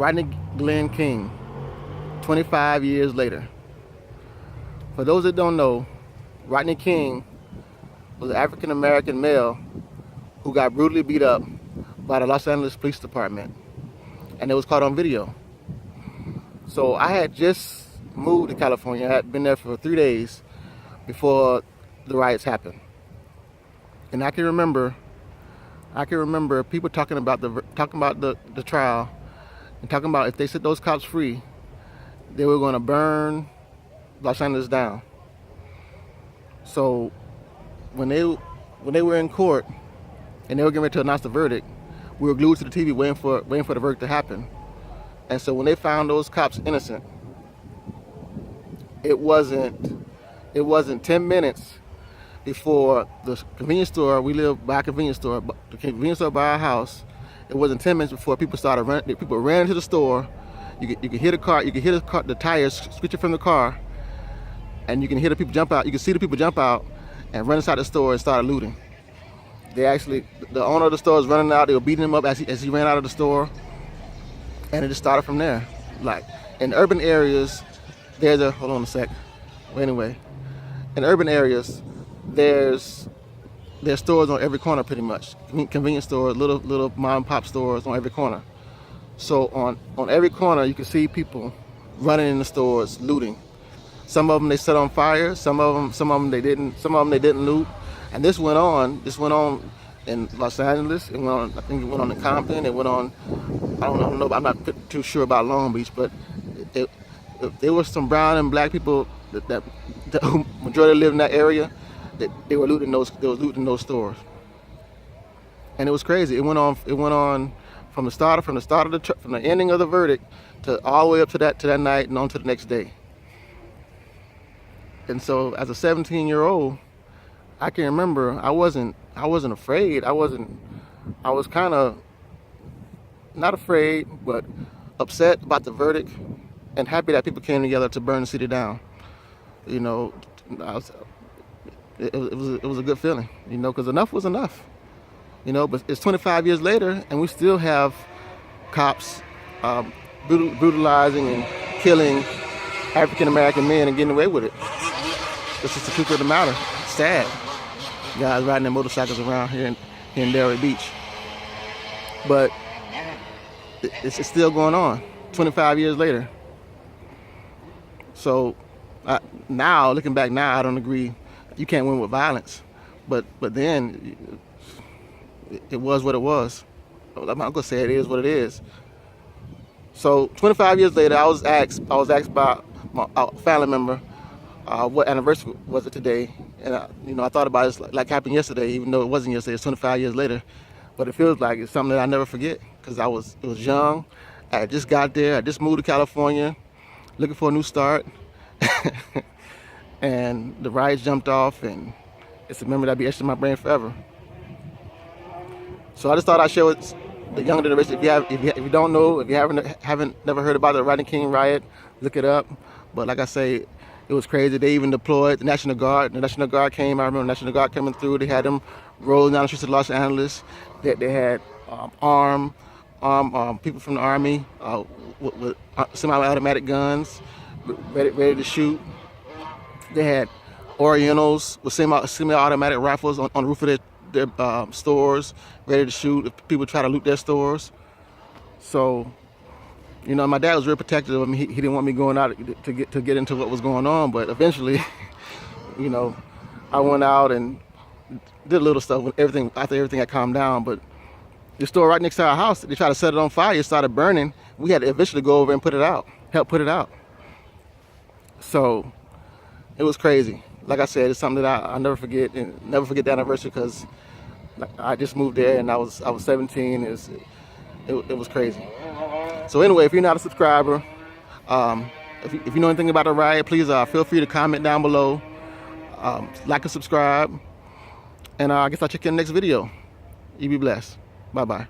Rodney Glenn King, 25 years later. For those that don't know, Rodney King was an African-American male who got brutally beat up by the Los Angeles Police Department, and it was caught on video. So I had just moved to California. I had been there for 3 days before the riots happened, and I can remember people talking about the trial and talking about if they set those cops free, they were going to burn Los Angeles down. So when they were in court and they were getting ready to announce the verdict, we were glued to the TV waiting for the verdict to happen. And so when they found those cops innocent, it wasn't 10 minutes before the convenience store, we live by a convenience store, the convenience store by our house, it wasn't 10 minutes before people ran into the store. You could hear the car, the tires screeching from the car, and you can hear the people jump out. You can see the people jump out and run inside the store and start looting. The owner of the store was running out. They were beating him up as he ran out of the store, and it just started from there. Like in urban areas, hold on a sec. Well, anyway, in urban areas, there's stores on every corner pretty much. Convenience stores, little mom and pop stores on every corner. So on every corner you can see people running in the stores looting. Some of them they set on fire, some of them they didn't loot. And this went on in Los Angeles, I think it went on in Compton, it went on, I don't know, I'm not too sure about Long Beach, but there were some brown and black people that the majority live in that area. They were looting those stores, and it was crazy. It went on from the ending of the verdict to all the way up to that night and on to the next day. And so, as a 17-year-old, I can remember I wasn't afraid. I was kind of not afraid, but upset about the verdict, and happy that people came together to burn the city down. You know, it was a good feeling, you know, because enough was enough, you know. But it's 25 years later, and we still have cops brutalizing and killing African-American men and getting away with it. This is the truth of the matter. It's sad. Guys riding their motorcycles around here in Delray Beach. But it's still going on 25 years later. So now, looking back now, I don't agree. You can't win with violence, but then it was what it was. I'm not gonna say it is what it is. So 25 years later, I was asked by a family member what anniversary was it today, and I thought about it like happened yesterday, even though it wasn't yesterday. It's 25 years later, but it feels like it's something that I never forget because it was young. I just got there. I just moved to California, looking for a new start. And the riots jumped off, and it's a memory that'll be etched in my brain forever. So I just thought I'd share with the younger generation. If you don't know, if you haven't never heard about the Rodney King riot, look it up. But like I say, it was crazy. They even deployed the National Guard. The National Guard came. I remember the National Guard coming through. They had them rolling down the streets of Los Angeles. They had armed people from the Army with semi-automatic guns, ready to shoot. They had Orientals with semi-automatic rifles on the roof of their stores, ready to shoot if people try to loot their stores. So, you know, my dad was real protective of me. He didn't want me going out to get into what was going on. But eventually, you know, I went out and did a little stuff after everything had calmed down. But the store right next to our house, they tried to set it on fire. It started burning. We had to eventually go over and help put it out. So it was crazy. Like I said, it's something that I'll never forget, and never forget the anniversary because I just moved there and I was 17. It was crazy. So anyway, if you're not a subscriber, if you know anything about the riot, please feel free to comment down below, like and subscribe, and I guess I'll check you in the next video. You be blessed. Bye bye.